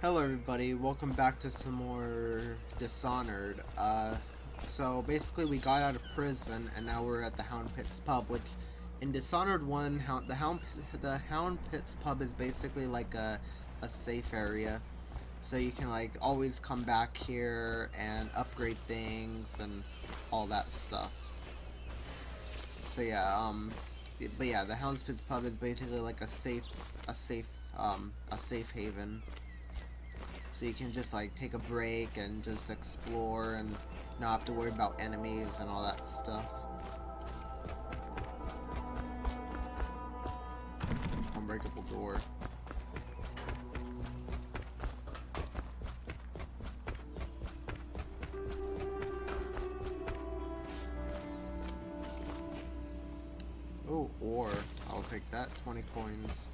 Hello everybody, welcome back to some more Dishonored. So basically we got out of prison and now we're at the Hound Pits pub, which in Dishonored 1, the Hound Pits pub is basically like a safe area. So you can like always come back here and upgrade things and all that stuff. So yeah, but yeah, the Hound Pits pub is basically like a safe haven. So you can just like take a break and just explore and not have to worry about enemies and all that stuff. Unbreakable door. Oh, ore. I'll take that. 20 coins.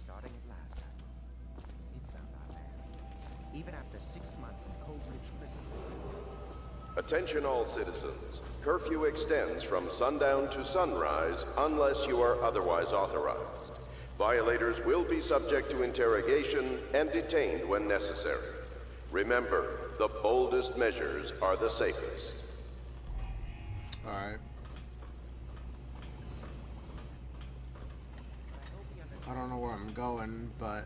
Starting at last, it found our land. Even after 6 months in Coldridge prison. Attention all citizens. Curfew extends from sundown to sunrise unless you are otherwise authorized. Violators will be subject to interrogation and detained when necessary. Remember, the boldest measures are the safest. Alright. I don't know where I'm going, but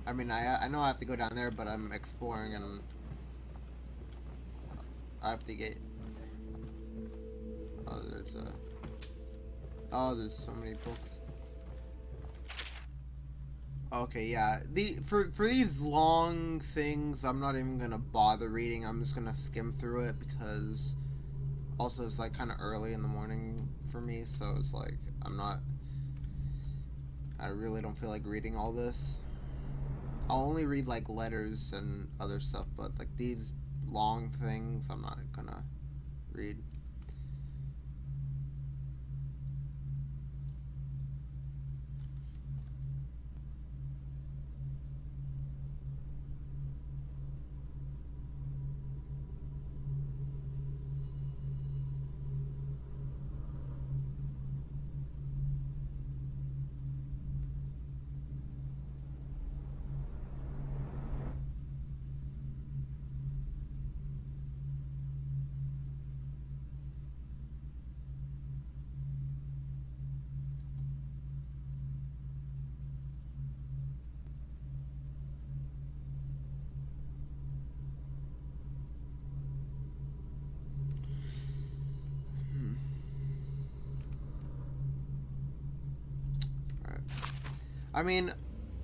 I mean, I know I have to go down there, but I'm exploring and I have to get. There's so many books. Okay, yeah. For these long things, I'm not even gonna bother reading. I'm just gonna skim through it because also it's like kind of early in the morning for me, so it's like I really don't feel like reading all this. I'll only read like letters and other stuff, but like these long things, I'm not gonna read. I mean,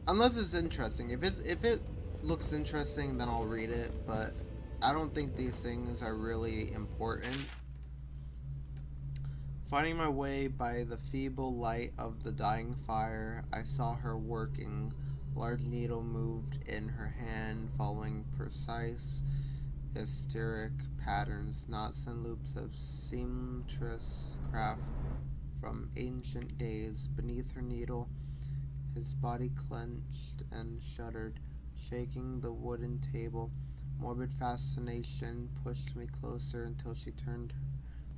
unless it's interesting. If it looks interesting, then I'll read it. But I don't think these things are really important. Finding my way by the feeble light of the dying fire, I saw her working. Large needle moved in her hand, following precise, hysteric patterns, knots and loops of seamstress craft from ancient days. Beneath her needle, his body clenched and shuddered, shaking the wooden table. Morbid fascination pushed me closer until she turned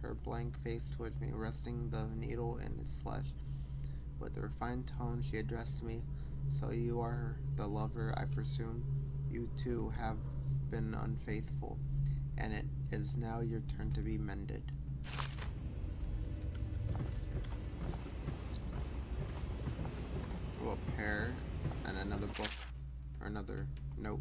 her blank face towards me, resting the needle in his flesh. With a refined tone, she addressed me. So you are the lover, I presume. You too have been unfaithful, and it is now your turn to be mended. A pear and another book or another note.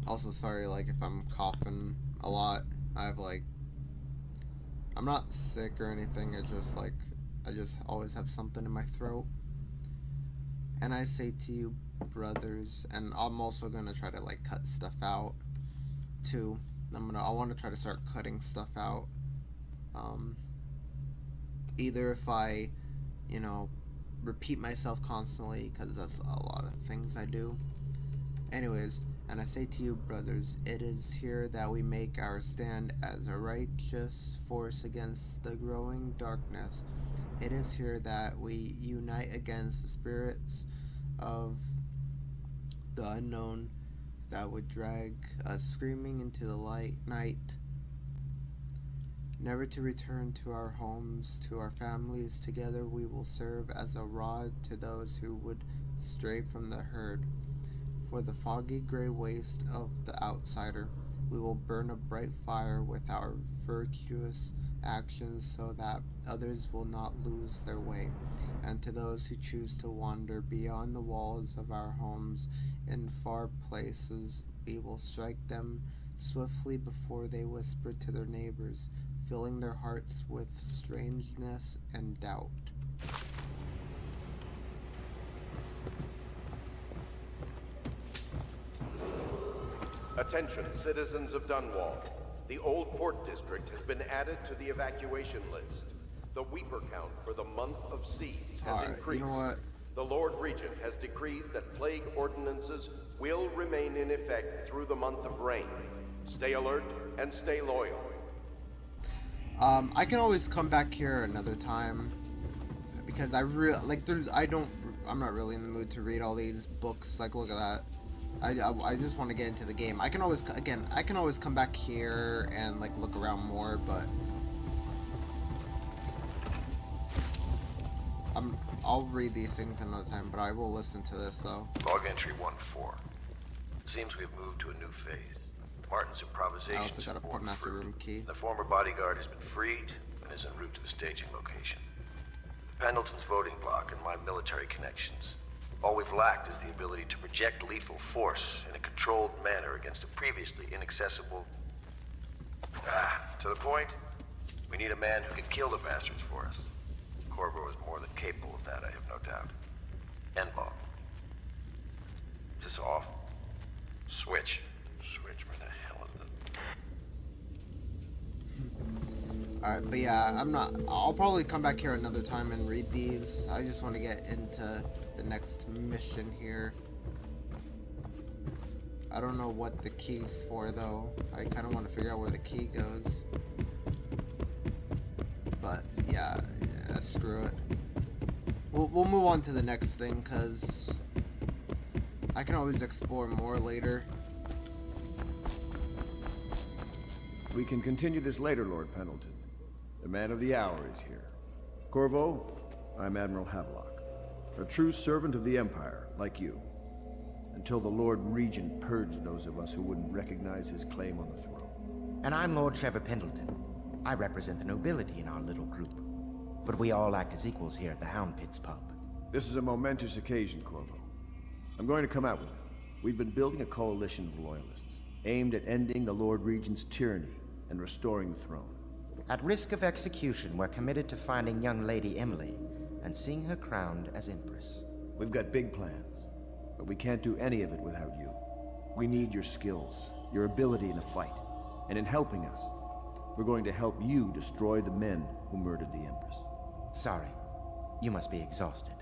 Also sorry like if I'm coughing a lot. I'm not sick or anything, it's just like I just always have something in my throat. And I say to you, brothers, and I'm also gonna try to like cut stuff out too. I want to try to start cutting stuff out. Either if I, repeat myself constantly, because that's a lot of things I do. Anyways, and I say to you, brothers, it is here that we make our stand as a righteous force against the growing darkness. It is here that we unite against the spirits of the unknown that would drag us screaming into the night. never to return to our homes, to our families. Together we will serve as a rod to those who would stray from the herd. For the foggy gray waste of the outsider, we will burn a bright fire with our virtuous actions so that others will not lose their way. And to those who choose to wander beyond the walls of our homes in far places, we will strike them swiftly before they whisper to their neighbors, filling their hearts with strangeness and doubt. Attention, citizens of Dunwall. The Old Port District has been added to the evacuation list. The Weeper count for the month of siege has increased. You know what? The Lord Regent has decreed that plague ordinances will remain in effect through the month of rain. Stay alert and stay loyal. I can always come back here another time because I'm not really in the mood to read all these books. Like, look at that. I just want to get into the game. I can always come back here and like look around more, but I'll read these things another time, but I will listen to this though. Log entry 1-4. Seems we've moved to a new phase. Martin's improvisation. I also got a master room key. The former bodyguard has been freed and is en route to the staging location. Pendleton's voting block and my military connections. All we've lacked is the ability to project lethal force in a controlled manner against a previously inaccessible... to the point, we need a man who can kill the bastards for us. Corvo is more than capable of that, I have no doubt. N-bomb. Is this off? Switch. Switch, where the hell is it? Alright, but yeah, I'll probably come back here another time and read these. I just want to get into the next mission here. I don't know what the key's for though. I kind of want to figure out where the key goes. But yeah, screw it. We'll move on to the next thing because I can always explore more later. We can continue this later, Lord Pendleton. The man of the hour is here. Corvo, I'm Admiral Havelock, a true servant of the Empire, like you. Until the Lord Regent purged those of us who wouldn't recognize his claim on the throne. And I'm Lord Trevor Pendleton. I represent the nobility in our little group. But we all act as equals here at the Hound Pits pub. This is a momentous occasion, Corvo. I'm going to come out with it. We've been building a coalition of loyalists, aimed at ending the Lord Regent's tyranny and restoring the throne. At risk of execution, we're committed to finding young Lady Emily and seeing her crowned as Empress. We've got big plans, but we can't do any of it without you. We need your skills, your ability in a fight, and in helping us, we're going to help you destroy the men who murdered the Empress. Sorry, you must be exhausted.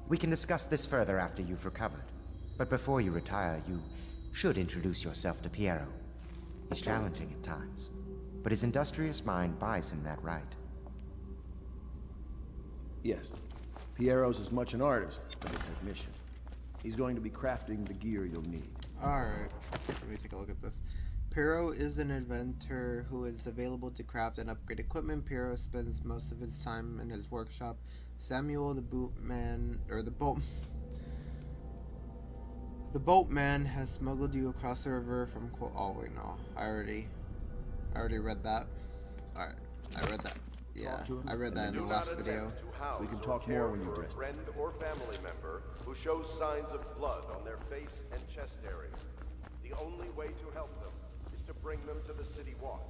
We can discuss this further after you've recovered. But before you retire, you should introduce yourself to Piero. He's challenging at times, but his industrious mind buys him that right. Yes, Piero's as much an artist as a technician. He's going to be crafting the gear you'll need. Alright, let me take a look at this. Piero is an inventor who is available to craft and upgrade equipment. Piero spends most of his time in his workshop. Samuel, the boatman has smuggled you across the river from oh wait, no. I already read that. Alright, I read that. Yeah, I read that in the last video. We can talk more when you're dressed. Friend or family member who shows signs of blood on their face and chest area. The only way to help them is to bring them to the City Watch.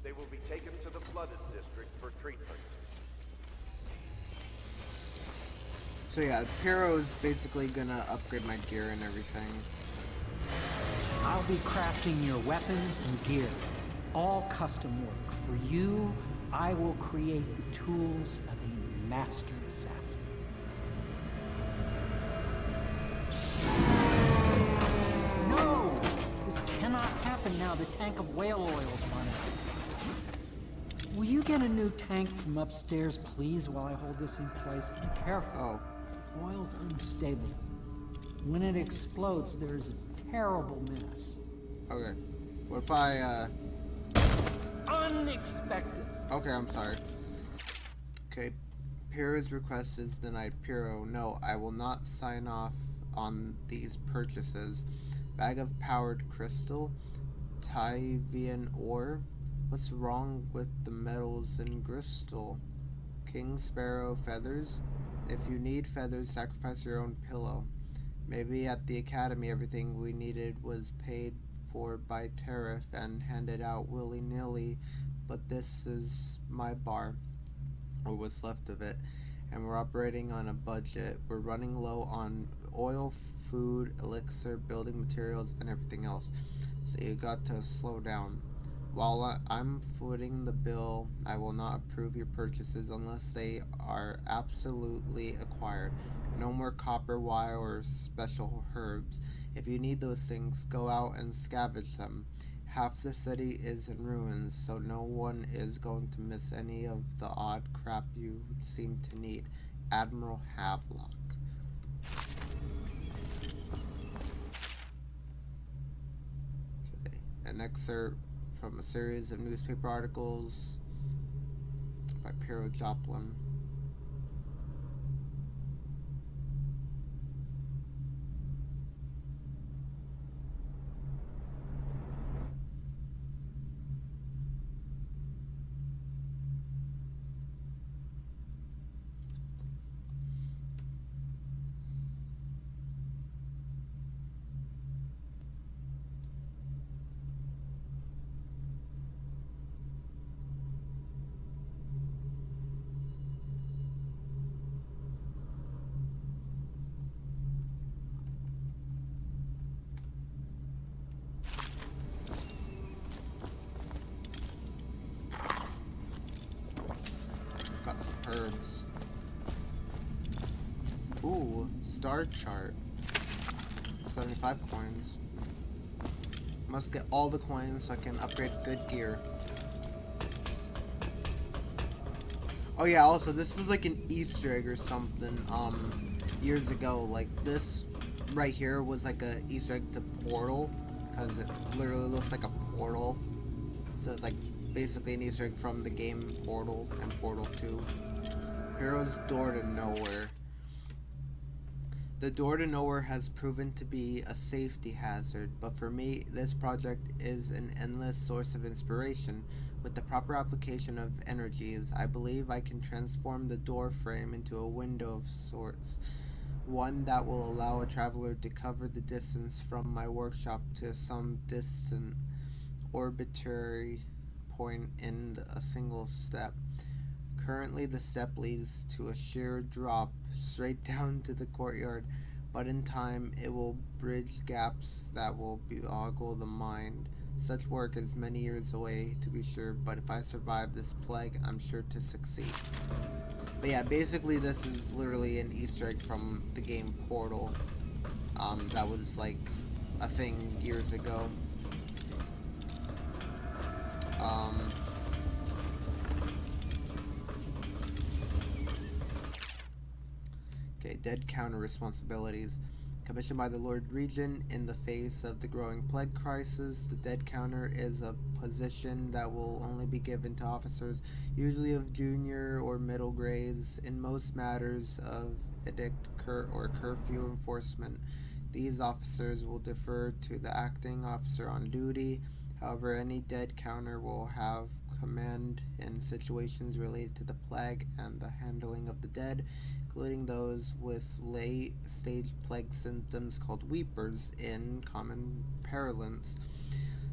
They will be taken to the flooded district for treatment. So yeah, Piero's basically gonna upgrade my gear and everything. I'll be crafting your weapons and gear. All custom work. For you, I will create the tools of a master assassin. No! This cannot happen now. The tank of whale oil is running. Will you get a new tank from upstairs, please, while I hold this in place? Be careful. Oh. Oil's unstable. When it explodes, there's a terrible mess. Okay. What if I, Unexpected. Okay, I'm sorry. Okay, Piero's request is denied. Piero, no, I will not sign off on these purchases. Bag of powdered crystal, Tyvian ore. What's wrong with the metals in crystal? King Sparrow feathers. If you need feathers, sacrifice your own pillow. Maybe at the academy everything we needed was paid for by tariff and handed out willy-nilly, but this is my bar, or what's left of it, and we're operating on a budget. We're running low on oil, food, elixir, building materials, and everything else, so you got to slow down. While I'm footing the bill, I will not approve your purchases unless they are absolutely acquired. No more copper wire or special herbs. If you need those things, go out and scavenge them. Half the city is in ruins, so no one is going to miss any of the odd crap you seem to need. Admiral Havelock. Okay, an excerpt from a series of newspaper articles by Piero Joplin. Got some herbs. Ooh, star chart. 75 coins. Must get all the coins so I can upgrade good gear. Oh yeah, also this was like an Easter egg or something years ago. Like this right here was like a Easter egg to Portal, because it literally looks like a portal. So it's like basically an Easter egg from the game Portal and Portal 2. Hero's Door to Nowhere. The door to nowhere has proven to be a safety hazard, but for me, this project is an endless source of inspiration. With the proper application of energies, I believe I can transform the door frame into a window of sorts. One that will allow a traveler to cover the distance from my workshop to some distant arbitrary point in a single step. Currently, the step leads to a sheer drop straight down to the courtyard, but in time it will bridge gaps that will boggle the mind. Such work is many years away, to be sure, but if I survive this plague, I'm sure to succeed. But yeah, basically this is literally an Easter egg from the game Portal. That was like a thing years ago. Okay, dead counter responsibilities. Commissioned by the Lord Regent in the face of the growing plague crisis, the dead counter is a position that will only be given to officers, usually of junior or middle grades, in most matters of edict or curfew enforcement. These officers will defer to the acting officer on duty. However, any dead counter will have command in situations related to the plague and the handling of the dead, including those with late-stage plague symptoms called weepers in common parlance.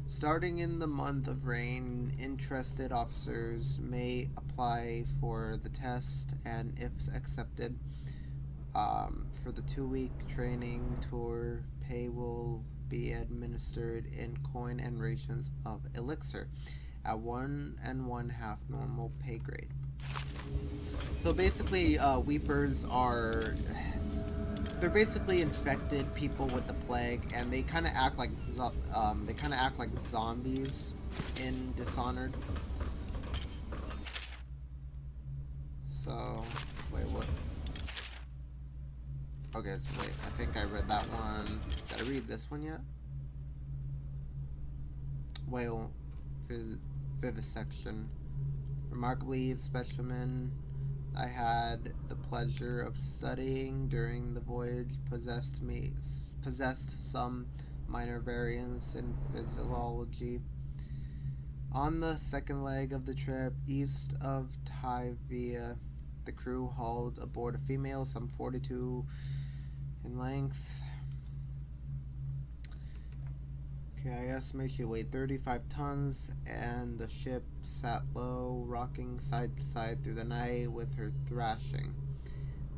Starting in the month of rain, interested officers may apply for the test, and if accepted, for the 2-week training tour, pay will be administered in coin and rations of elixir at 1 1/2 normal pay grade. So basically, weepers are, they're basically infected people with the plague, and they kind of act like zombies in Dishonored. So wait, what? Okay, so wait, I think I read that one. Did I read this one yet? Whale vivisection. remarkably specimen I had the pleasure of studying during the voyage possessed some minor variance in physiology. On the second leg of the trip, east of Tivia, the crew hauled aboard a female some 42 in length. Okay, I estimate she weighed 35 tons, and the ship sat low, rocking side to side through the night with her thrashing.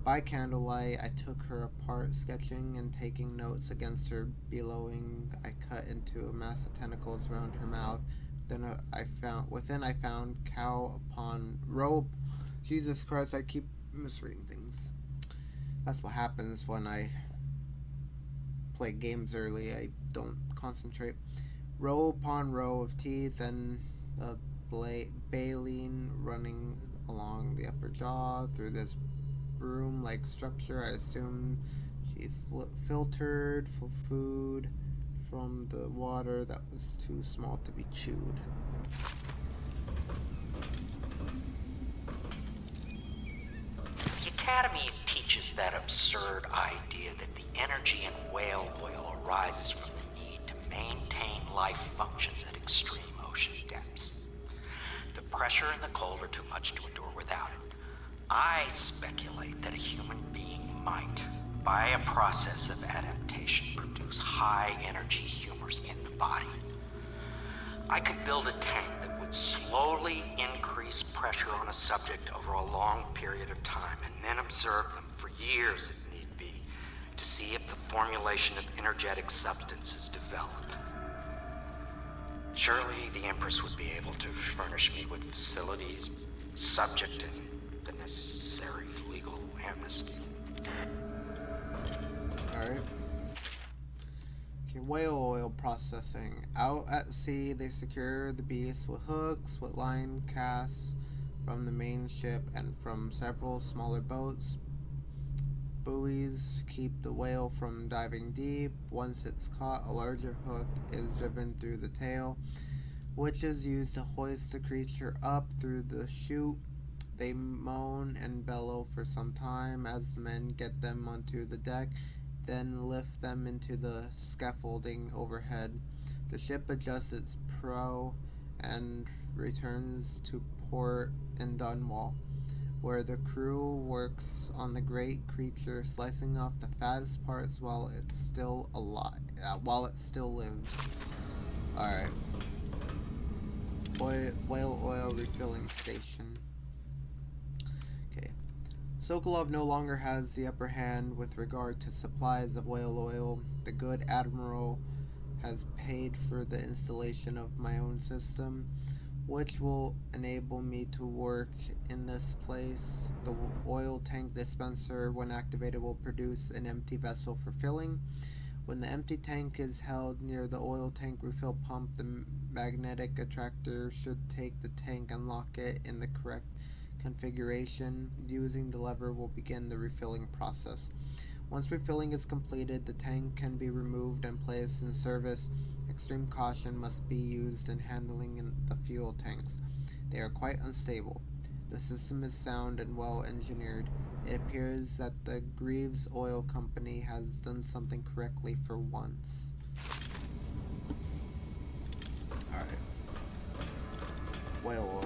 By candlelight, I took her apart, sketching and taking notes against her bellowing. I cut into a mass of tentacles around her mouth. Within I found cow upon rope. Jesus Christ, I keep misreading things. That's what happens when I play games early. I don't concentrate. Row upon row of teeth and a baleen running along the upper jaw through this broom-like structure. I assume she filtered for food from the water that was too small to be chewed. The Academy teaches that absurd idea that the energy in whale oil arises from the need to maintain life functions at extreme ocean depths. The pressure and the cold are too much to endure without it. I speculate that a human being might, by a process of adaptation, produce high-energy humors in the body. I could build a tank that would slowly increase pressure on a subject over a long period of time, and then observe them for years if need be, to see if the formulation of energetic substances develop. Surely the Empress would be able to furnish me with facilities subject to the necessary legal amnesty. Alright. Okay, whale oil processing. Out at sea, they secure the beast with hooks, with line casts from the main ship and from several smaller boats. Buoys keep the whale from diving deep. Once it's caught, a larger hook is driven through the tail, which is used to hoist the creature up through the chute. They moan and bellow for some time as the men get them onto the deck, then lift them into the scaffolding overhead. The ship adjusts its prow and returns to port in Dunwall, where the crew works on the great creature, slicing off the fattest parts while it's still alive, while it still lives. Alright. Whale oil refilling station. Okay. Sokolov no longer has the upper hand with regard to supplies of whale oil. The good admiral has paid for the installation of my own system, which will enable me to work in this place. The oil tank dispenser, when activated, will produce an empty vessel for filling. When the empty tank is held near the oil tank refill pump, the magnetic attractor should take the tank and lock it in the correct configuration. Using the lever will begin the refilling process. Once refilling is completed, the tank can be removed and placed in service. Extreme caution must be used in handling the fuel tanks. They are quite unstable. The system is sound and well engineered. It appears that the Greaves Oil Company has done something correctly for once. Alright. Whale oil.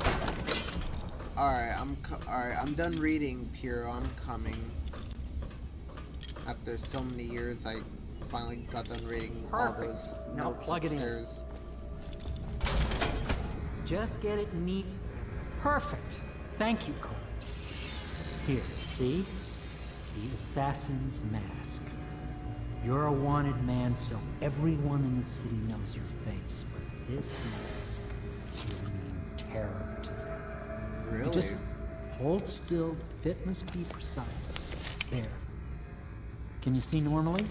Alright, I'm done reading, Pure. I'm coming. After so many years, I finally got done reading all those Now notes plug upstairs. it in. Just get it neat. Perfect. Thank you, Cole. Here, see? The assassin's mask. You're a wanted man, so everyone in the city knows your face. But this mask will mean terror to them. Really? You just hold still. Fit must be precise. There. Can you see normally?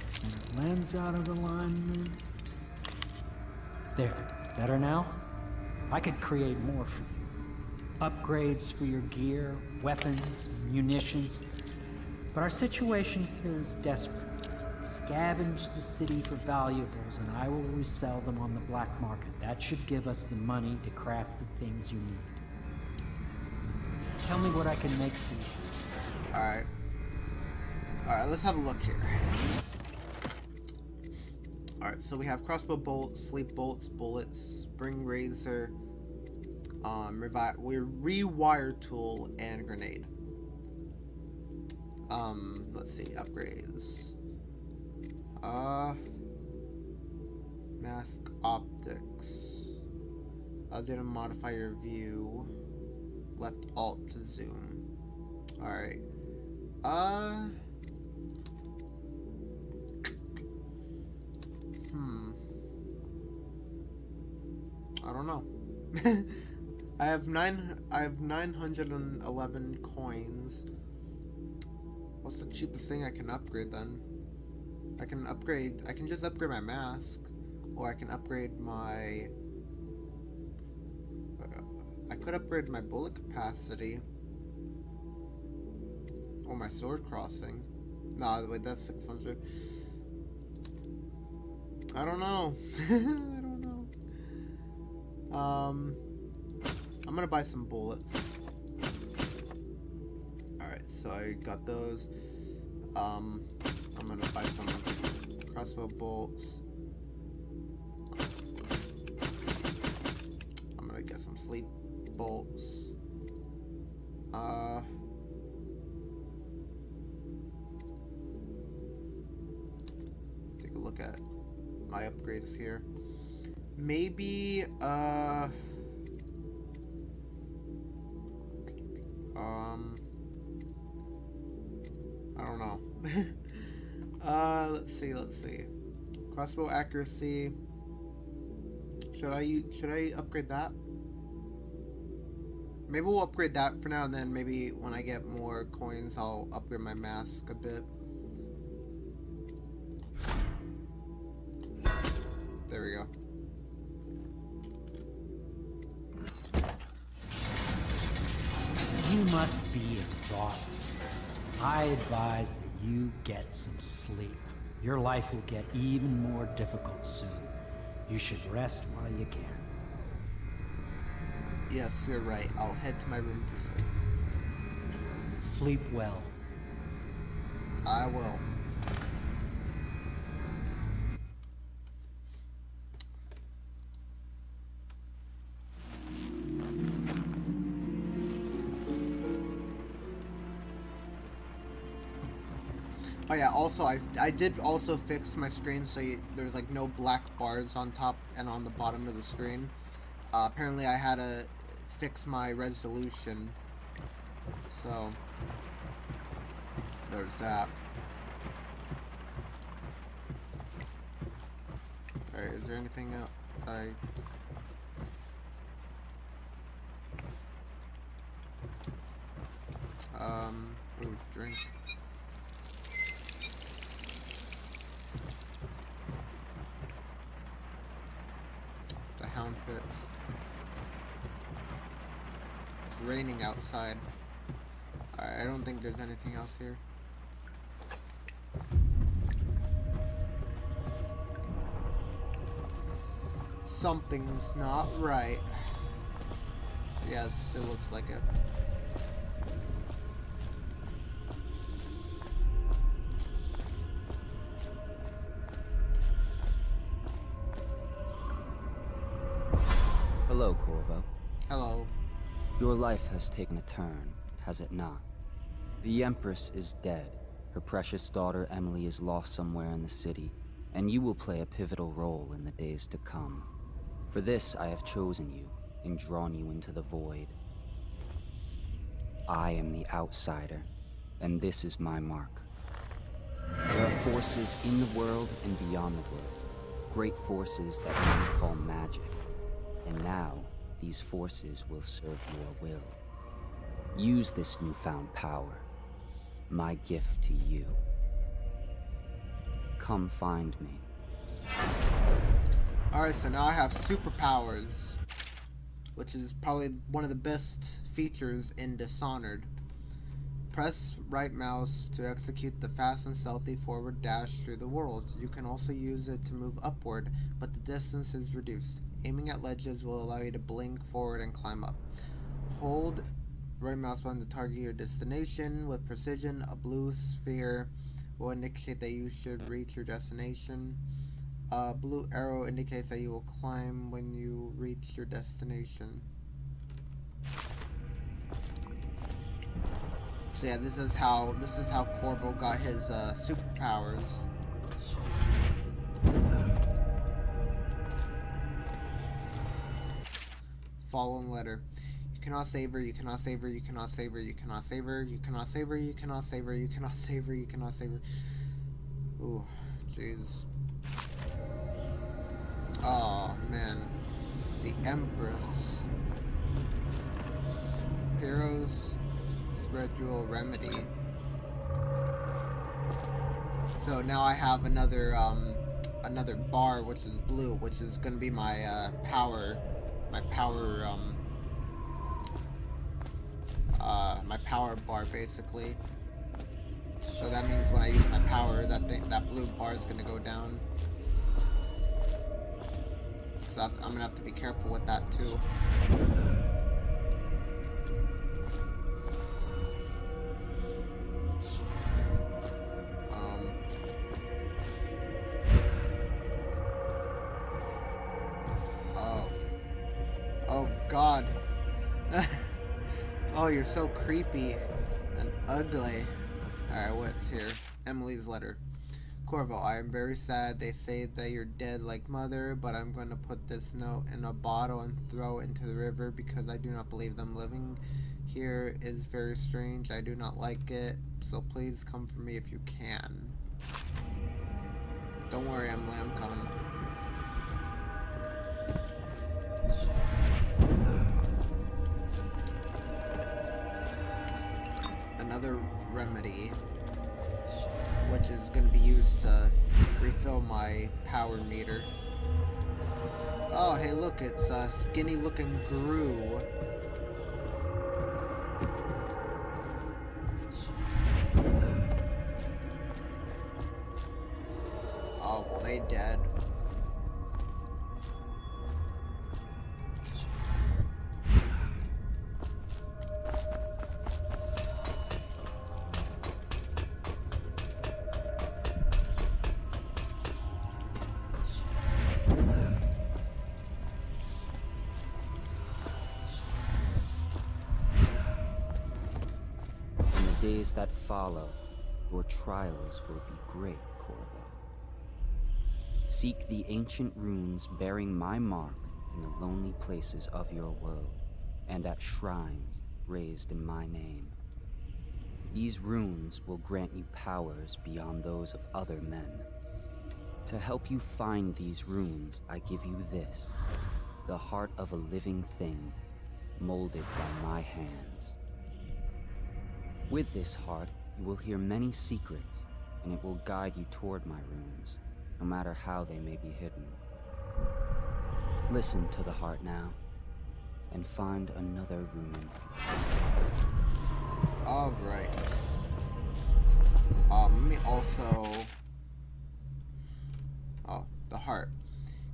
Center lens out of alignment. There. Better now? I could create more for you. Upgrades for your gear, weapons, munitions. But our situation here is desperate. Scavenge the city for valuables and I will resell them on the black market. That should give us the money to craft the things you need. Tell me what I can make for you. Alright. Alright, let's have a look here. Alright, so we have crossbow bolts, sleep bolts, bullets, spring razor, rewire tool, and grenade. Let's see, upgrades. Mask optics. Allows you to modify your view. Left alt to zoom. Alright. I don't know. I have 911 coins. What's the cheapest thing I can upgrade then? I can just upgrade my mask, or I can upgrade my I could upgrade my bullet capacity or my sword crossing. Nah, wait, that's 600. I don't know. I don't know. I'm gonna buy some bullets. Alright, so I got those. I'm gonna buy some crossbow bolts. I'm gonna get some sleep bolts. Take a look at my upgrades here. Maybe, I don't know. Let's see. Crossbow accuracy. Should I upgrade that? Maybe we'll upgrade that for now, and then maybe when I get more coins, I'll upgrade my mask a bit. There we go. You must be exhausted. I advise that you get some sleep. Your life will get even more difficult soon. You should rest while you can. Yes, you're right. I'll head to my room for sleep. Sleep well. I will. Oh yeah, also I did also fix my screen so there's like no black bars on top and on the bottom of the screen. Apparently I had to fix my resolution, so there's that. Alright, is there anything else ooh, drink. The hound fits. It's raining outside. I don't think there's anything else here. Something's not right. Yes, it looks like it. Hello, Corvo. Hello. Your life has taken a turn, has it not? The Empress is dead. Her precious daughter Emily is lost somewhere in the city, and you will play a pivotal role in the days to come. For this, I have chosen you and drawn you into the void. I am the outsider, and this is my mark. There are forces in the world and beyond the world, great forces that men call magic. And now, these forces will serve your will. Use this newfound power, my gift to you. Come find me. Alright, so now I have superpowers, which is probably one of the best features in Dishonored. Press right mouse to execute the fast and stealthy forward dash through the world. You can also use it to move upward, but the distance is reduced. Aiming at ledges will allow you to blink forward and climb up. Hold right mouse button to target your destination with precision. A blue sphere will indicate that you should reach your destination. A blue arrow indicates that you will climb when you reach your destination. So yeah, this is how Corvo got his superpowers. Fallen letter. You cannot save her, you cannot save her, you cannot save her, you cannot save her, you cannot save her, you cannot save her, you cannot save her, you cannot save her. Ooh, jeez. Oh man. The Empress. Heroes Spiritual Remedy. So now I have another bar which is blue, which is gonna be my power bar basically. So that means when I use my power, that blue bar is gonna go down. So I'm gonna have to be careful with that too. Oh God. Oh, you're so creepy and ugly. Alright, what's here? Emily's letter. Corvo, I am very sad. They say that you're dead like mother, but I'm going to put this note in a bottle and throw it into the river because I do not believe them. Living here is very strange. I do not like it, so please come for me if you can. Don't worry, Emily, I'm coming. Another remedy, which is going to be used to refill my power meter. Oh, hey, look, it's a skinny looking Gru. Oh, well, they dead. Days that follow, your trials will be great, Corvo. Seek the ancient runes bearing my mark in the lonely places of your world, and at shrines raised in my name. These runes will grant you powers beyond those of other men. To help you find these runes, I give you this, the heart of a living thing, molded by my hands. With this heart, you will hear many secrets, and it will guide you toward my runes, no matter how they may be hidden. Listen to the heart now, and find another rune. Alright. Let me also... Oh, the heart.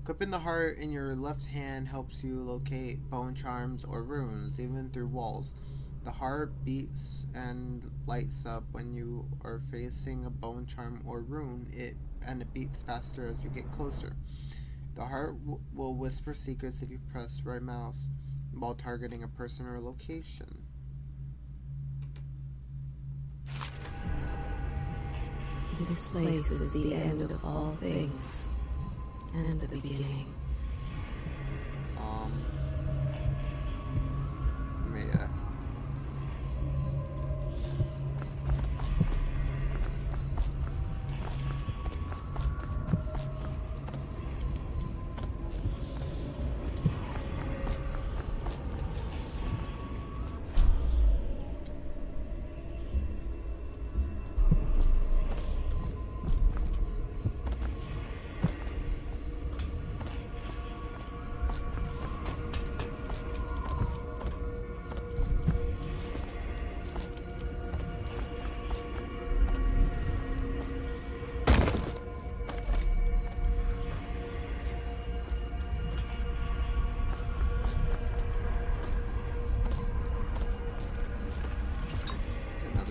Equipping the heart in your left hand helps you locate bone charms or runes, even through walls. The heart beats and lights up when you are facing a bone charm or rune, and it beats faster as you get closer. The heart will whisper secrets if you press right mouse while targeting a person or location. This place is the end of all things, and the beginning.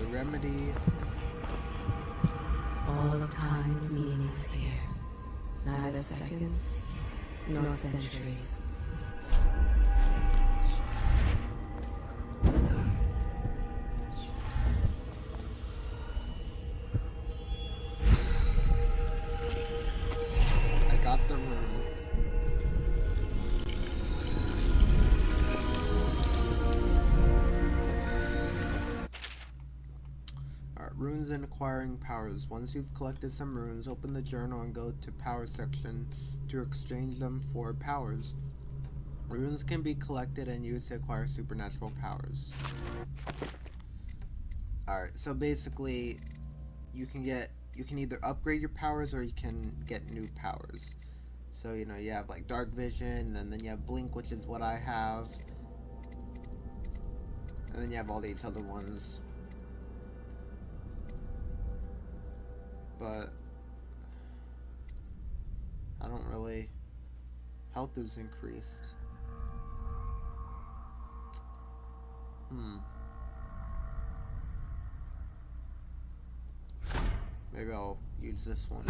the remedy. All of time is meaningless here. Neither seconds nor centuries. I got the rune. Runes and acquiring powers. Once you've collected some runes, open the journal and go to power section to exchange them for powers. Runes can be collected and used to acquire supernatural powers. Alright, so basically you can either upgrade your powers or you can get new powers. So you know, you have like dark vision, and then you have blink, which is what I have. And then you have all these other ones. But I don't really. Health is increased. Maybe I'll use this one.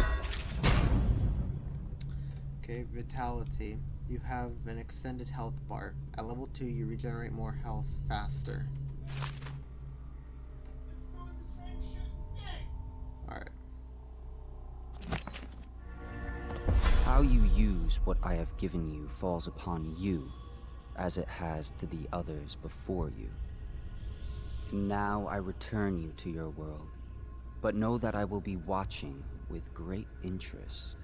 Okay, vitality. You have an extended health bar. At level 2, you regenerate more health faster. Alright. How you use what I have given you falls upon you, as it has to the others before you. And now I return you to your world, but know that I will be watching with great interest.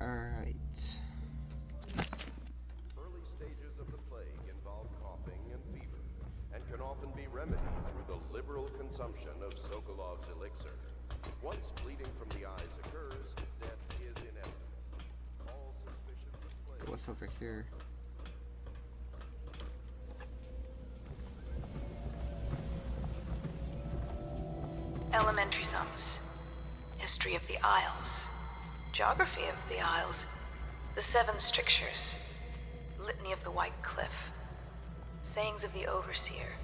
Alright. Early stages of the plague involve coughing and fever, and can often be remedied through the liberal consumption of Sokolov's elixir. Once bleeding from the eyes occurs, death is inevitable. All suspicions of plague... What's over here? Elementary sums. History of the Isles. Geography of the Isles. The Seven Strictures. Litany of the White Cliff. Sayings of the Overseer.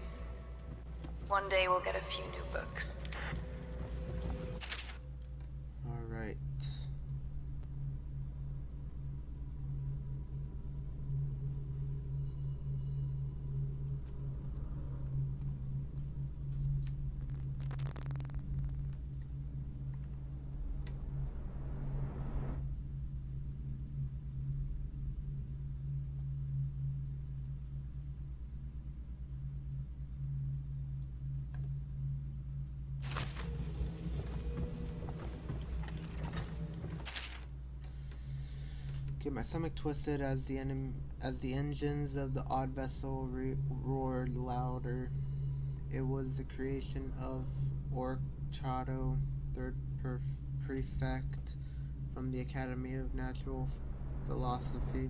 One day we'll get a few new books. Alright. Okay, my stomach twisted as the engines of the odd vessel roared louder. It was the creation of Orchado, third prefect from the Academy of Natural Philosophy.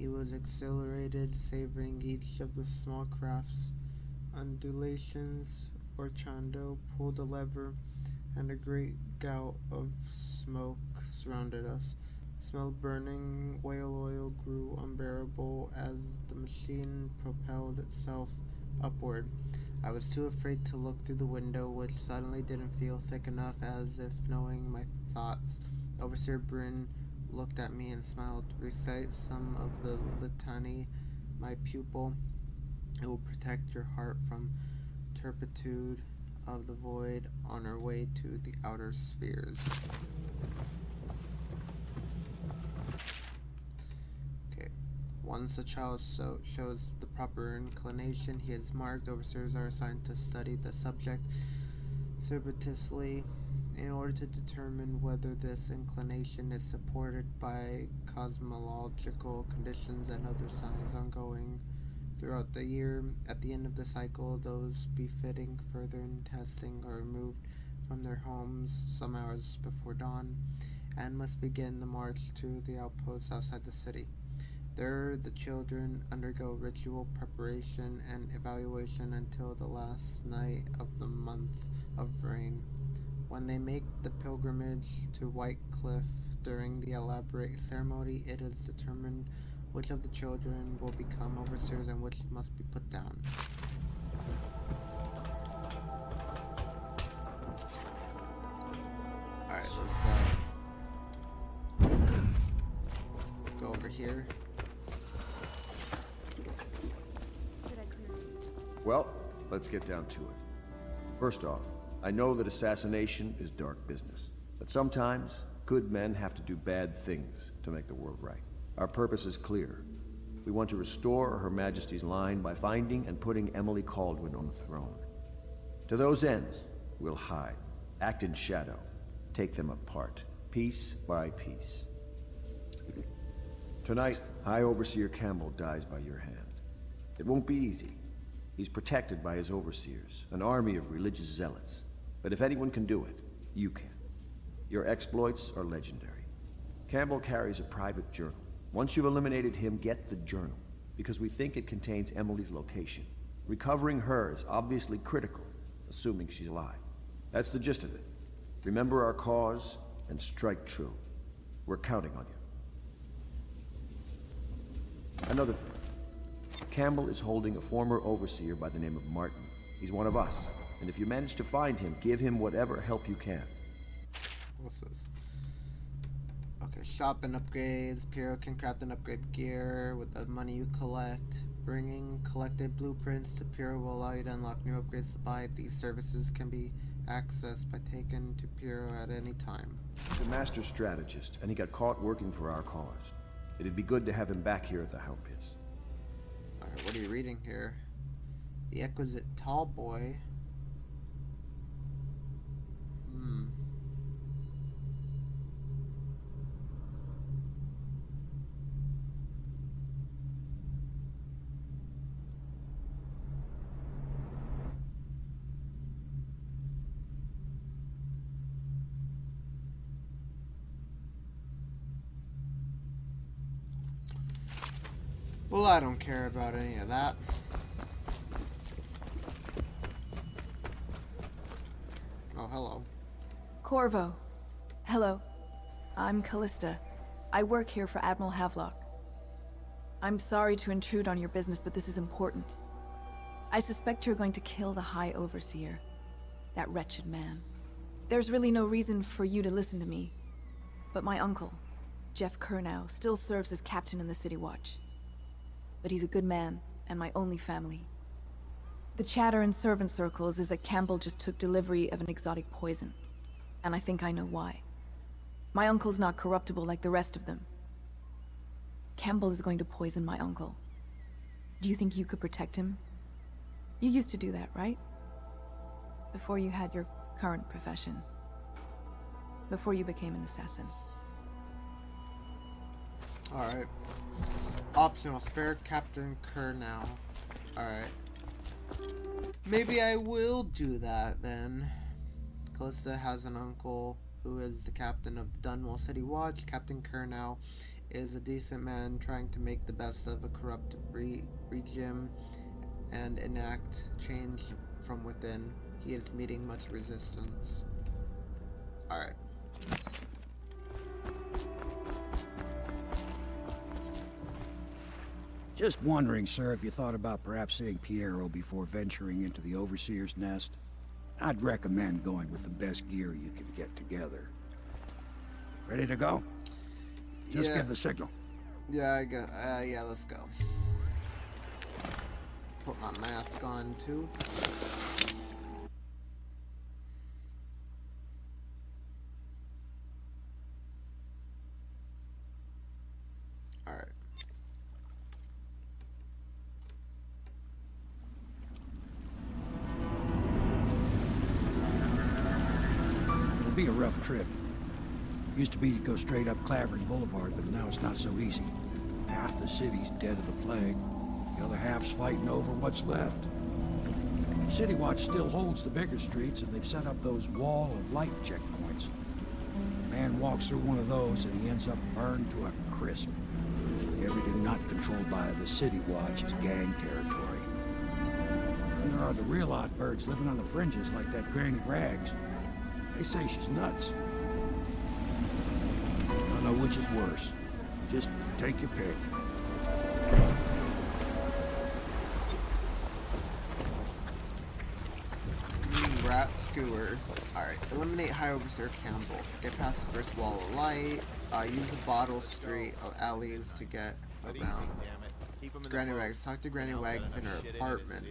He was exhilarated, savoring each of the small craft's undulations. Orchando pulled a lever, and a great gout of smoke surrounded us. The smell of burning whale oil grew unbearable as the machine propelled itself upward. I was too afraid to look through the window, which suddenly didn't feel thick enough, as if knowing my thoughts. Overseer Bryn looked at me and smiled. Recite some of the litany, my pupil. It will protect your heart from turpitude of the void on our way to the outer spheres. Okay. Once a child shows the proper inclination, he is marked. Overseers are assigned to study the subject surreptitiously in order to determine whether this inclination is supported by cosmological conditions and other signs ongoing throughout the year. At the end of the cycle, those befitting further testing are removed from their homes some hours before dawn and must begin the march to the outposts outside the city. There, the children undergo ritual preparation and evaluation until the last night of the month of rain. When they make the pilgrimage to White Cliff during the elaborate ceremony, it is determined which of the children will become overseers and which must be put down. Alright, let's go over here. Well, let's get down to it. First off, I know that assassination is dark business, but sometimes good men have to do bad things to make the world right. Our purpose is clear. We want to restore Her Majesty's line by finding and putting Emily Kaldwin on the throne. To those ends, we'll hide, act in shadow, take them apart, piece by piece. Tonight, High Overseer Campbell dies by your hand. It won't be easy. He's protected by his overseers, an army of religious zealots. But if anyone can do it, you can. Your exploits are legendary. Campbell carries a private journal. Once you've eliminated him, get the journal, because we think it contains Emily's location. Recovering her is obviously critical, assuming she's alive. That's the gist of it. Remember our cause and strike true. We're counting on you. Another thing. Campbell is holding a former overseer by the name of Martin. He's one of us, and if you manage to find him, give him whatever help you can. What's this? Okay, shop and upgrades. Piero can craft and upgrade gear with the money you collect. Bringing collected blueprints to Piero will allow you to unlock new upgrades to buy. These services can be accessed by taking to Piero at any time. He's a master strategist, and he got caught working for our cause. It'd be good to have him back here at the Hound Pits. Alright, what are you reading here? The exquisite tall boy. Well, I don't care about any of that. Oh, hello. Corvo. Hello. I'm Callista. I work here for Admiral Havelock. I'm sorry to intrude on your business, but this is important. I suspect you're going to kill the High Overseer. That wretched man. There's really no reason for you to listen to me. But my uncle, Jeff Kernow, still serves as captain in the City Watch. But he's a good man, and my only family. The chatter in servant circles is that Campbell just took delivery of an exotic poison. And I think I know why. My uncle's not corruptible like the rest of them. Campbell is going to poison my uncle. Do you think you could protect him? You used to do that, right? Before you had your current profession. Before you became an assassin. Alright. Optional. Spare Captain Kernow. Alright. Maybe I will do that then. Callista has an uncle who is the captain of the Dunwall City Watch. Captain Kernow is a decent man trying to make the best of a corrupt regime and enact change from within. He is meeting much resistance. Alright. Just wondering, sir, if you thought about perhaps seeing Piero before venturing into the Overseer's nest. I'd recommend going with the best gear you can get together. Ready to go? Just give the signal. Yeah, I go. Yeah, let's go. Put my mask on too. All right. It'll be a rough trip. Used to be to go straight up Clavering Boulevard, but now it's not so easy. Half the city's dead of the plague. The other half's fighting over what's left. City Watch still holds the bigger streets, and they've set up those wall of light checkpoints. A man walks through one of those, and he ends up burned to a crisp. Everything not controlled by the City Watch is gang territory. And there are the real odd birds living on the fringes like that Granny Rags. They say she's nuts. I don't know which is worse. Just take your pick. Rat skewer. Alright, eliminate High Overseer Campbell. Get past the first wall of light. Use the bottle street alleys to get around. Granny Wags. Talk to Granny Wags in her apartment.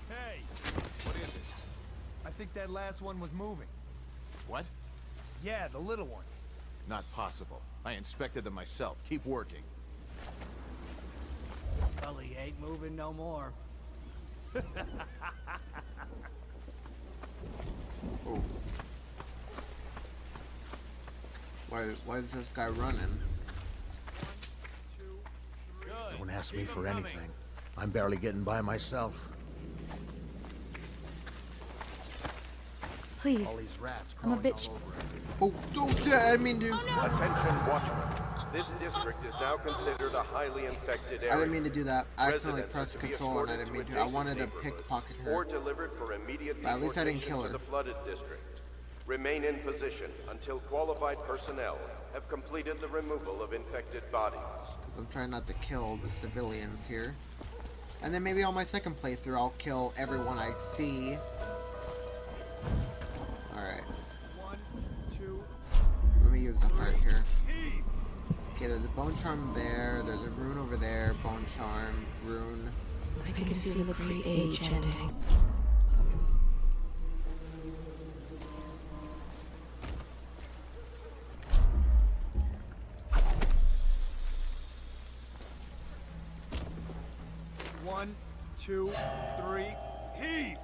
Hey, what is it? I think that last one was moving. What? Yeah, the little one. Not possible. I inspected them myself. Keep working. Well, he ain't moving no more. Oh. Why is this guy running? Don't ask me for anything. I'm barely getting by myself. Please. All these rats I'm a crawling bit. all over Oh, shit, I didn't mean to. Attention, Watchmen. This district is now considered a highly infected area. I didn't mean to do that. I accidentally Residents pressed are to be control and I didn't mean to. I wanted to adjacent pickpocket Or her. delivered for immediate But at least I didn't kill deportation her. to the flooded district. Remain in position until qualified personnel have completed the removal of infected bodies. Because I'm trying not to kill the civilians here. And then maybe on my second playthrough I'll kill everyone I see. Alright. 1, 2, Let me use the heart here. Okay, there's a bone charm there. There's a rune over there. Bone charm, rune. I can feel a great age ending. One, 2, 3, heave!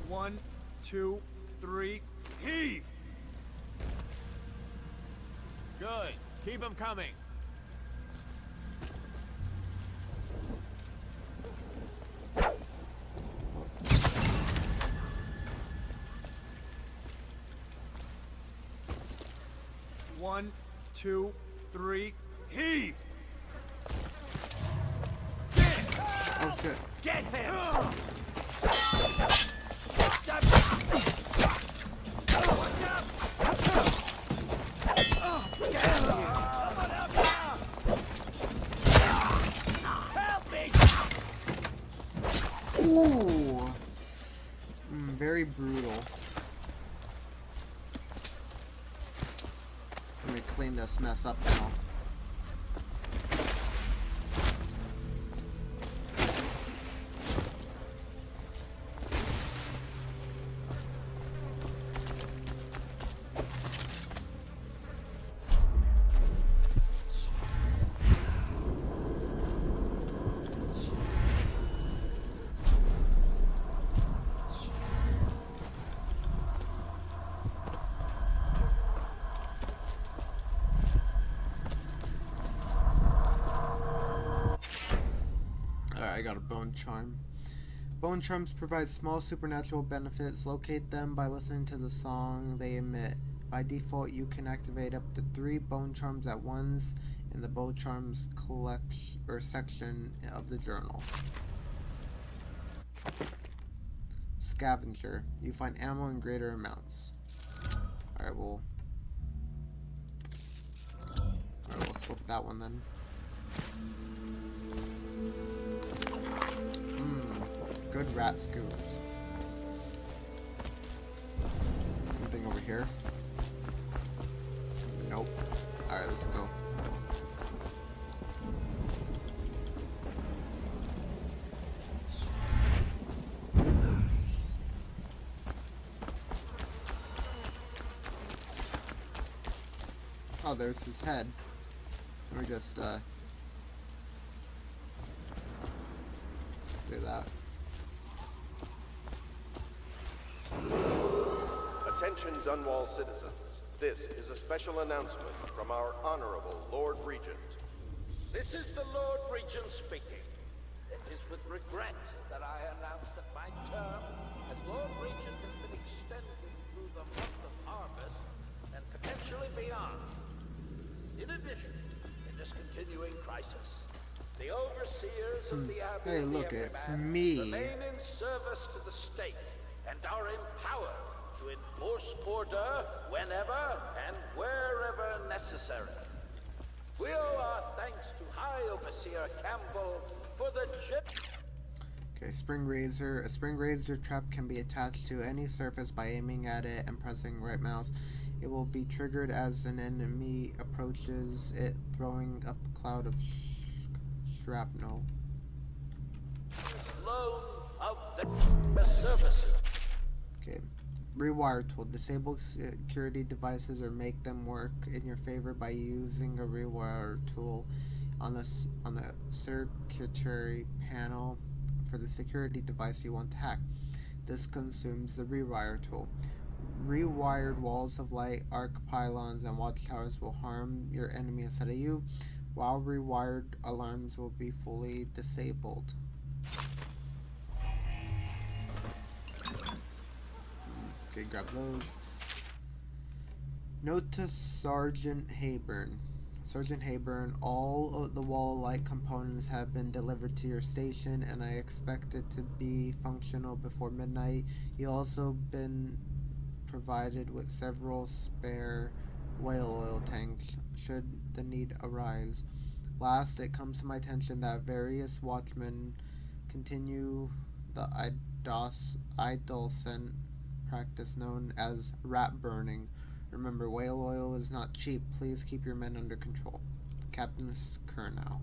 One, 2, 3, heave! Good. Keep them coming. One, 2, 3, heave! Oh shit. Get him! Ooh! Very brutal. Let me clean this mess up now. I got a bone charm. Bone charms provide small supernatural benefits. Locate them by listening to the song they emit. By default, you can activate up to 3 bone charms at once in the bone charms section of the journal. Scavenger. You find ammo in greater amounts. Alright, we'll equip that one then. Good rat skewers. Something over here? Nope. Alright, let's go. Oh, there's his head. Let me just, say that. Attention Dunwall citizens. This is a special announcement from our Honorable Lord Regent. This is the Lord Regent speaking. It is with regret that I announce that my term as Lord Regent has been extended through the month of harvest and potentially beyond. In addition, in this continuing crisis, the overseers of the Abbey Hey, of the look, it's Everyman me. remain in service to the state and are empowered to enforce order whenever and wherever necessary. We owe our thanks to High Overseer Campbell for the Okay, spring razor. A spring razor trap can be attached to any surface by aiming at it and pressing right mouse. It will be triggered as an enemy approaches it, throwing up a cloud of shrapnel. loan of the services. Okay. Rewire tool. Disable security devices or make them work in your favor by using a rewire tool on the circuitry panel for the security device you want to hack. This consumes the rewire tool. Rewired walls of light, arc pylons, and watchtowers will harm your enemy instead of you, while rewired alarms will be fully disabled. Okay, grab those. Note to Sergeant Hayburn. Sergeant Hayburn, all of the wall light components have been delivered to your station, and I expect it to be functional before midnight. You also been provided with several spare whale oil tanks should the need arise. Last, it comes to my attention that various watchmen continue the idolescent practice known as rat burning. Remember, whale oil is not cheap. Please keep your men under control. Captain Kernow.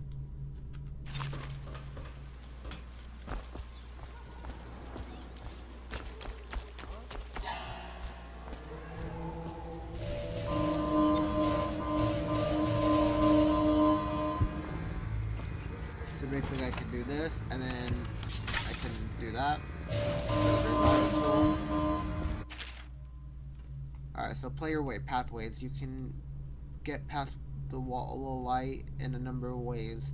So basically I can do this, and then I can do that. Alright, so play your way. Pathways. You can get past the wall of light in a number of ways.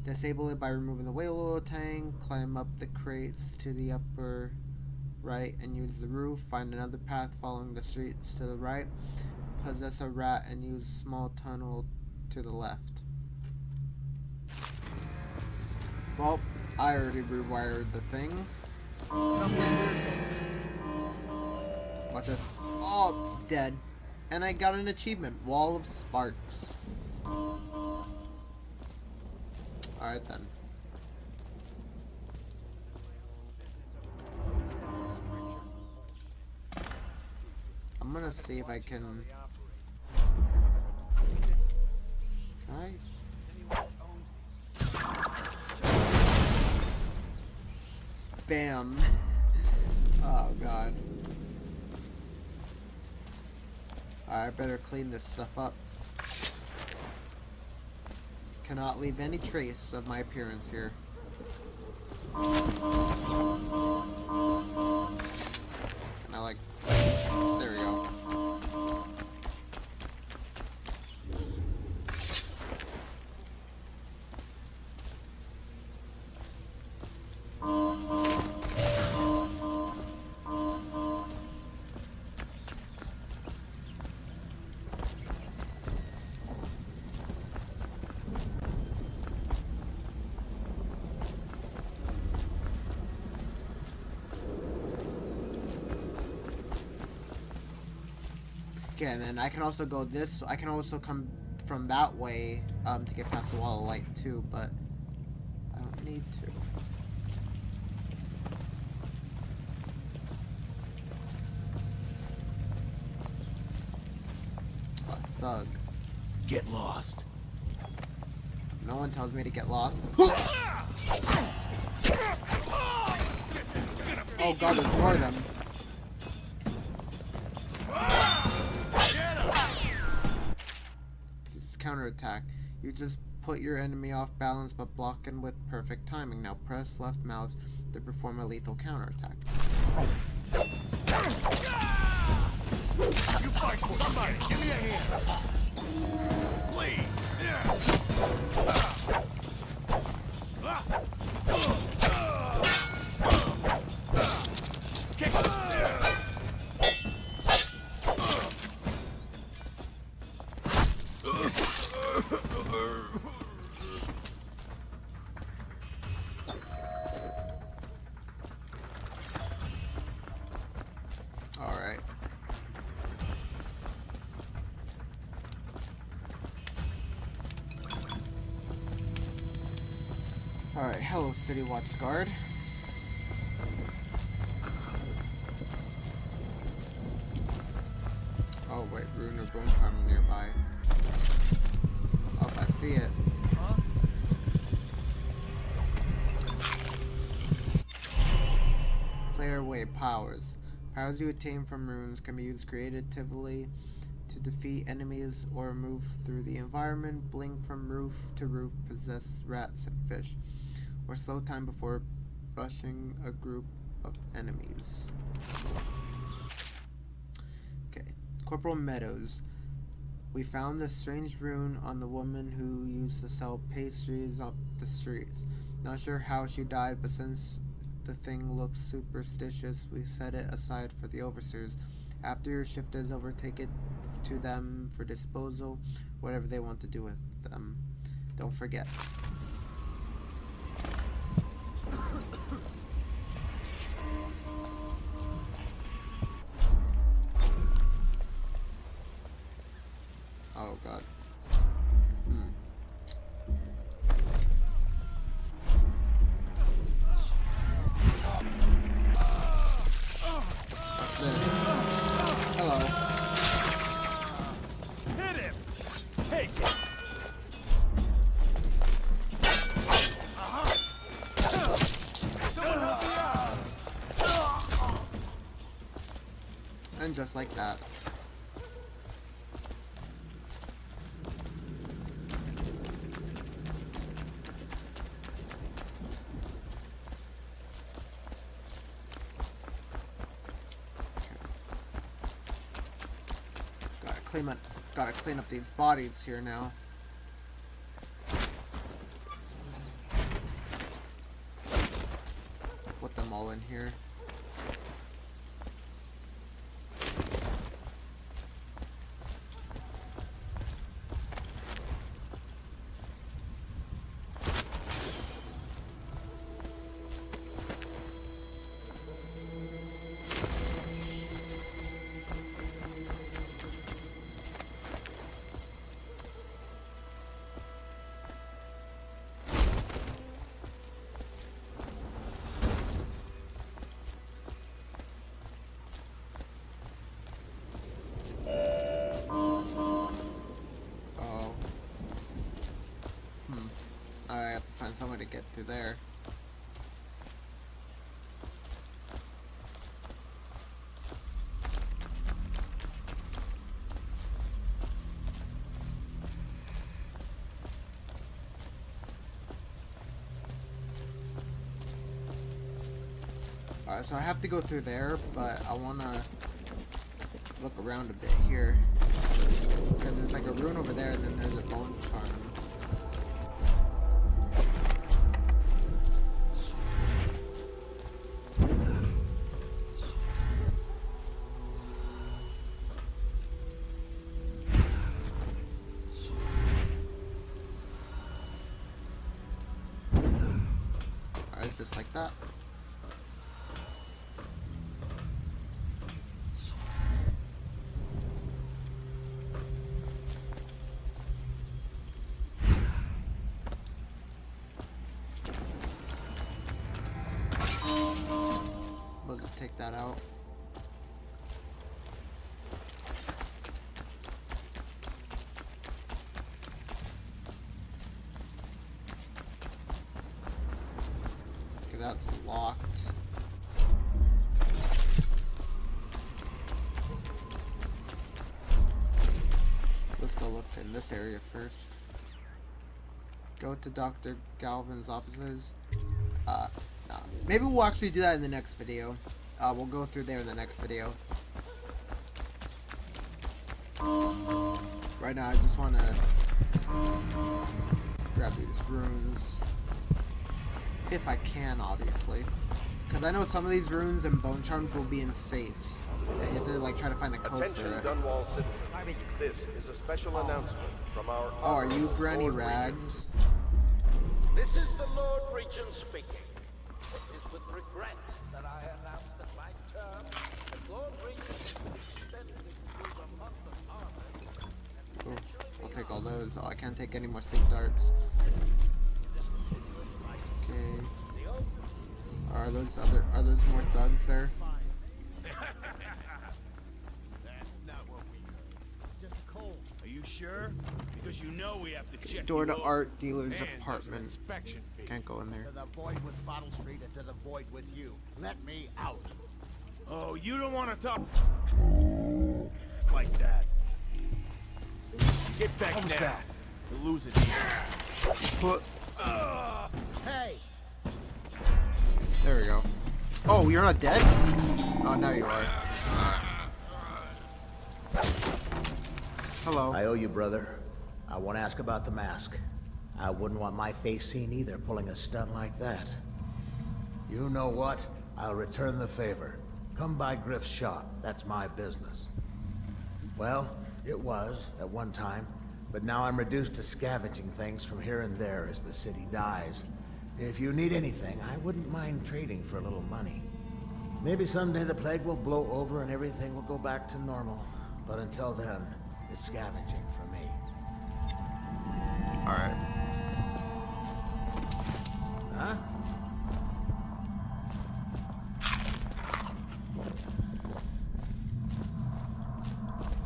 Disable it by removing the whale oil tank, climb up the crates to the upper right and use the roof, find another path following the streets to the right, possess a rat and use small tunnel to the left. Well, I already rewired the thing. Watch this. Oh, dead. And I got an achievement. Wall of Sparks. Alright then. I'm gonna see if I can... Bam. Oh god. I better clean this stuff up. Cannot leave any trace of my appearance here. Can I like... There we go. Okay, and then I can also go this. I can also come from that way to get past the wall of light too, but I don't need to. A thug. Get lost. No one tells me to get lost. Oh god, there's more of them. Counterattack. You just put your enemy off balance but block in with perfect timing. Now press left mouse to perform a lethal counterattack. You fight for it. Come on, give me a hand. Please. Alright. Alright, hello City Watch Guard. Oh wait, Rune or Bone Charm nearby. Oh, I see it. Player Wave powers. Powers you attain from runes can be used creatively to defeat enemies or move through the environment, blink from roof to roof, possess rats and fish, or slow time before rushing a group of enemies. Okay, Corporal Meadows. We found a strange rune on the woman who used to sell pastries up the streets. Not sure how she died, but since the thing looks superstitious, we set it aside for the overseers. After your shift is over, take it to them for disposal, whatever they want to do with them. Don't forget. Oh god. What's this? Hello. Hit him! Take it! Someone help me out! And just like that. Gotta clean up these bodies here now. Put them all in here. I have to find somewhere to get through there. Alright, so I have to go through there, but I want to look around a bit here. Because there's like a rune over there, and then there's a bone charm. Alright, just like that. We'll just take that out. Okay, that's locked. Let's go look in this area first. Go to Dr. Galvin's offices. No. Maybe we'll actually do that in the next video. We'll go through there in the next video. Right now, I just want to grab these runes. If I can, obviously. Because I know some of these runes and bone charms will be in safes. And you have to like try to find a code for it. Dunwall citizens. This is a special announcement from our... Oh, are you Granny Rags? This is the Lord Regent speaking. It is with regret that I announce that my term as Lord Regent has been extended through the month of harvest. Cool. I'll take all those. Oh, I can't take any more sleep darts. Okay. Are those more thugs there? Are you sure? Because you know we have to check. Door to art dealer's apartment. Can't go in there. To the void with Bottle Street and to the void with you. Let me out. Oh, you don't want to talk like that. Get back now. That? You'll lose it here. Put. Hey! There we go. Oh, you're not dead? Oh, now you are. Hello. I owe you, brother. I want to ask about the mask. I wouldn't want my face seen either, pulling a stunt like that. You know what? I'll return the favor. Come by Griff's shop. That's my business. Well, it was, at one time. But now I'm reduced to scavenging things from here and there as the city dies. If you need anything, I wouldn't mind trading for a little money. Maybe someday the plague will blow over and everything will go back to normal. But until then, it's scavenging for me. Alright. Huh?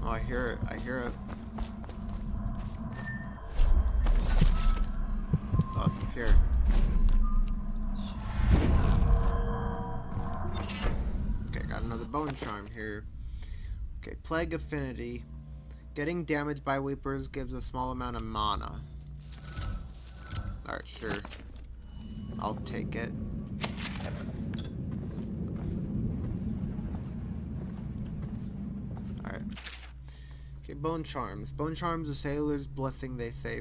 Oh, I hear it. I hear it. Oh, it's up here. Okay, got another bone charm here. Okay, Plague Affinity. Getting damaged by Weepers gives a small amount of mana. Alright, sure. I'll take it. Alright. Okay, Bone Charms. Bone Charms, a sailor's blessing, they say.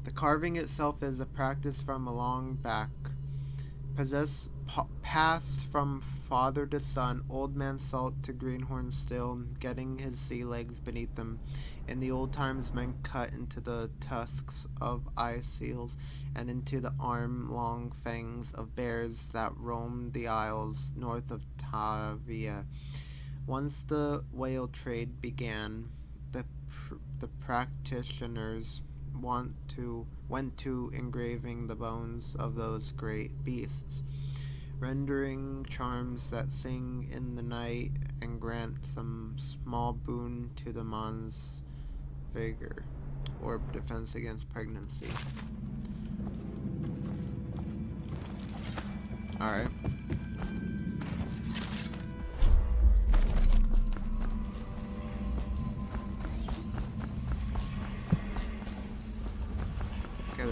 The carving itself is a practice from a long back. Passed from father to son, old man salt to greenhorn still, getting his sea legs beneath them. In the old times, men cut into the tusks of ice seals and into the arm-long fangs of bears that roamed the isles north of Tavia. Once the whale trade began, the practitioners went to engraving the bones of those great beasts, rendering charms that sing in the night and grant some small boon to the man's vigor or defense against pregnancy. Alright. Okay,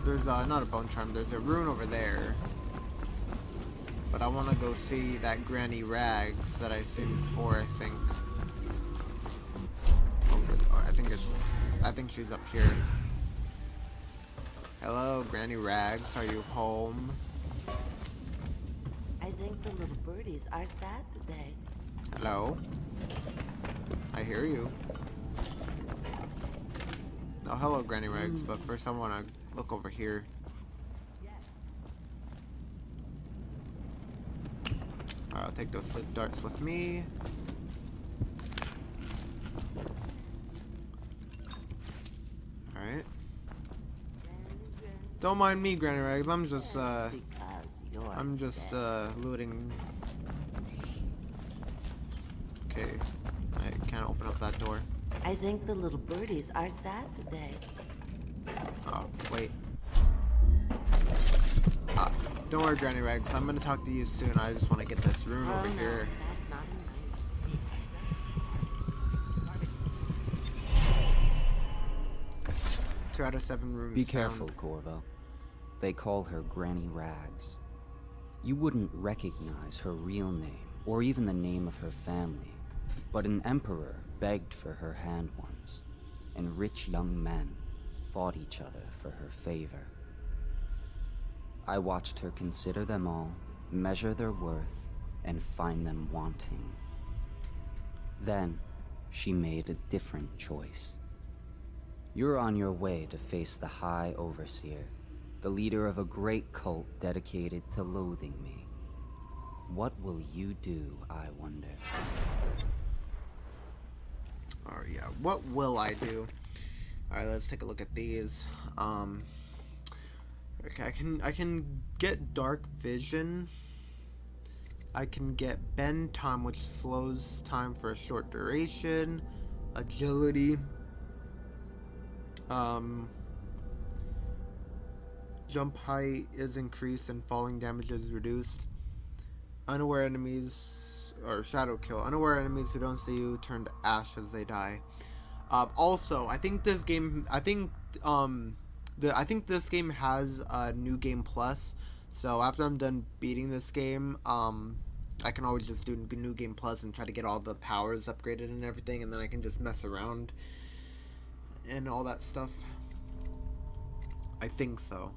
there's not a bone charm, there's a rune over there. But I want to go see that Granny Rags that I seen before, I think. I think she's up here. Hello, Granny Rags, are you home? I think the little birdies are sad today. Hello? I hear you. Oh, hello, Granny Rags, but first I want to look over here. Alright, I'll take those sleep darts with me. Alright. Don't mind me, Granny Rags, I'm just looting. Okay, I can't open up that door. I think the little birdies are sad today. Oh, wait. Don't worry, Granny Rags. I'm gonna talk to you soon. I just want to get this rune over here. That's not 2 out of 7 rooms Be careful, found. Corvo. They call her Granny Rags. You wouldn't recognize her real name, or even the name of her family, but an emperor begged for her hand once, and rich young men fought each other for her favor. I watched her consider them all, measure their worth, and find them wanting. Then, she made a different choice. You're on your way to face the High Overseer, the leader of a great cult dedicated to loathing me. What will you do, I wonder? Oh yeah, what will I do? Alright, let's take a look at these. Okay, I can get dark vision. I can get bend time, which slows time for a short duration. Agility. Jump height is increased and falling damage is reduced. Unaware enemies, or shadow kill. Unaware enemies who don't see you turn to ash as they die. Also, I think this game, I think this game has a new game plus. So after I'm done beating this game, I can always just do new game plus and try to get all the powers upgraded and everything, and then I can just mess around and all that stuff. I think so.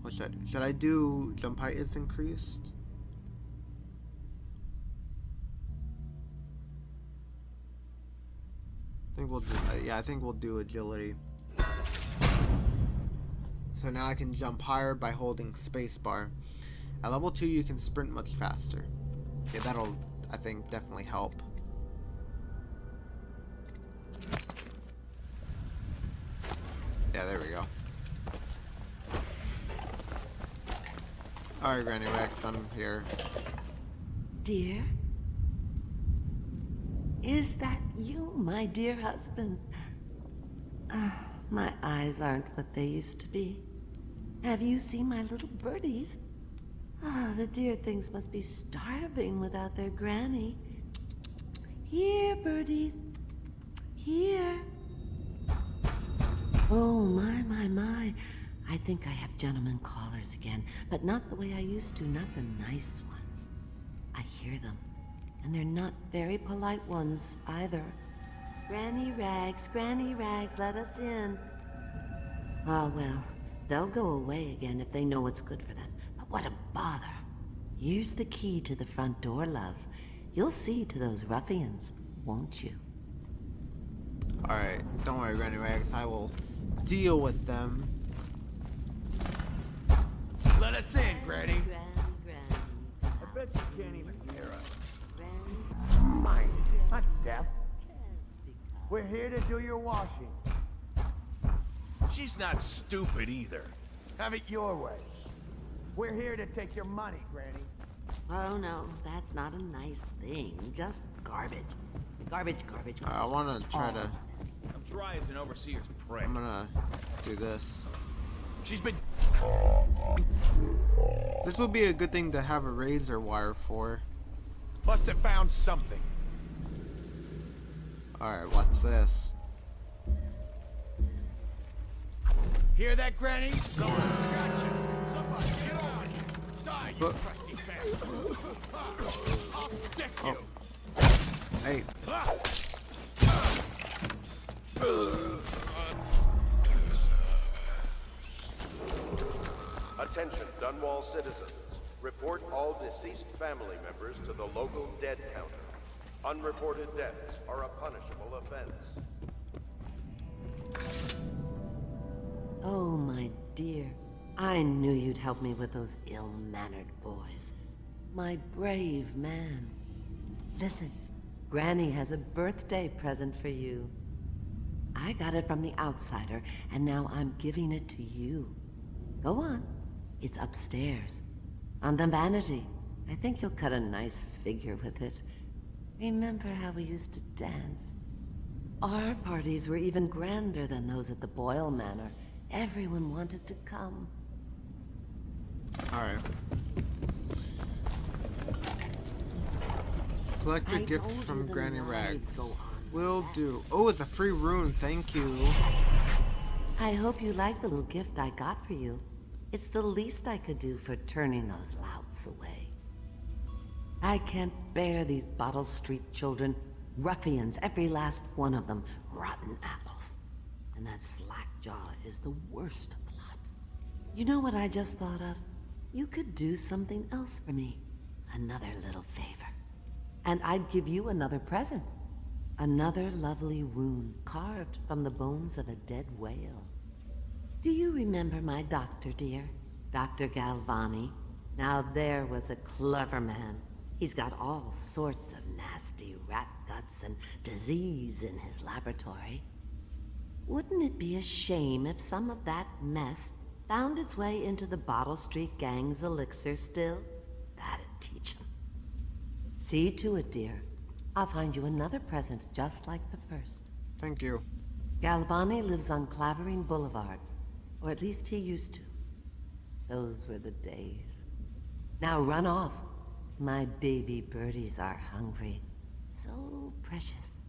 What should I do? Jump height is increased. I think we'll do. Yeah, I think we'll do agility. So now I can jump higher by holding spacebar. At level 2, you can sprint much faster. Okay, that'll, I think, definitely help. Yeah, there we go. Alright, Granny Rex, I'm here. Dear? Is that you, my dear husband? My eyes aren't what they used to be. Have you seen my little birdies? The dear things must be starving without their granny. Here, birdies. Here. Oh, my. I think I have gentlemen callers again, but not the way I used to, not the nice ones. I hear them, and they're not very polite ones either. Granny Rags, let us in. Ah, well, they'll go away again if they know what's good for them. But what a bother. Here's the key to the front door, love. You'll see to those ruffians, won't you? Alright, don't worry, Granny Rags, I will deal with them. Let us in, Granny. I bet you can't even hear us. Mine, not deaf. We're here to do your washing. She's not stupid either. Have it your way. We're here to take your money, Granny. Oh no, that's not a nice thing. Just garbage. Garbage. I want to try to... I'm dry as an overseer's prick. I'm gonna do this. She's been... This would be a good thing to have a razor wire for. Must have found something. Alright, what's this? Hear that, Granny? Somebody get on! Die, you crusty bastard! I'll stick you! Hey. Attention, Dunwall citizens. Report all deceased family members to the local dead counter. Unreported deaths are a punishable offense. Oh, my dear. I knew you'd help me with those ill-mannered boys. My brave man. Listen, Granny has a birthday present for you. I got it from the outsider, and now I'm giving it to you. Go on. It's upstairs. On the vanity. I think you'll cut a nice figure with it. Remember how we used to dance? Our parties were even grander than those at the Boyle Manor. Everyone wanted to come. Alright. Collect your I gift told you from the Granny lives Rags. go on. Will do. Oh, it's a free rune. Thank you. I hope you like the little gift I got for you. It's the least I could do for turning those louts away. I can't bear these Bottle Street children. Ruffians, every last one of them. Rotten apples. And that Slackjaw is the worst lot. You know what I just thought of? You could do something else for me. Another little favor. And I'd give you another present. Another lovely rune carved from the bones of a dead whale. Do you remember my doctor, dear? Dr. Galvani? Now there was a clever man. He's got all sorts of nasty rat guts and disease in his laboratory. Wouldn't it be a shame if some of that mess found its way into the Bottle Street Gang's elixir still? That'd teach him. See to it, dear. I'll find you another present just like the first. Thank you. Galvani lives on Clavering Boulevard. Or at least he used to. Those were the days. Now run off. My baby birdies are hungry. So precious.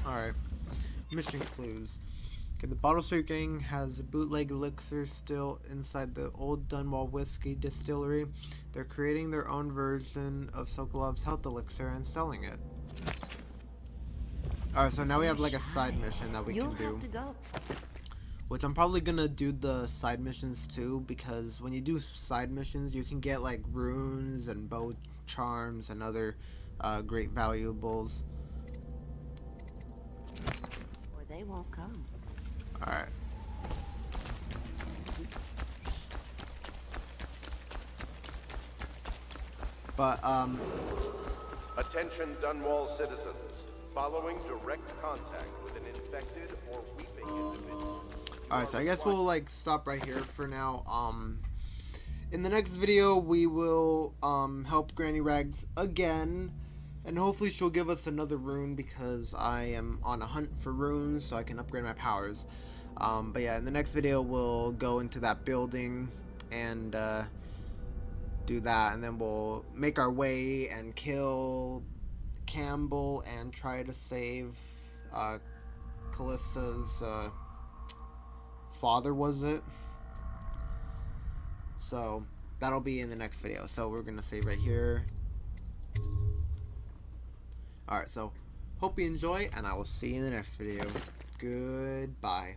Alright. Mission clues. Okay, the Bottle Street Gang has a bootleg elixir still inside the old Dunwall whiskey distillery. They're creating their own version of Sokolov's health elixir and selling it. Alright, so now we have like a side mission that we can do. Have to go. Which I'm probably gonna do the side missions too, because when you do side missions, you can get like runes and bow charms and other great valuables. Or they won't come. Alright. But, Attention Dunwall citizens. Following direct contact with an infected or weeping individual. alright, so I guess we'll like stop right here for now. In the next video, we will help Granny Rags again, and hopefully she'll give us another rune because I am on a hunt for runes so I can upgrade my powers. But yeah, in the next video, we'll go into that building and do that, and then we'll make our way and kill Campbell and try to save Callista's father, was it? So that'll be in the next video. So we're gonna save right here. Alright, so hope you enjoy, and I will see you in the next video. Goodbye.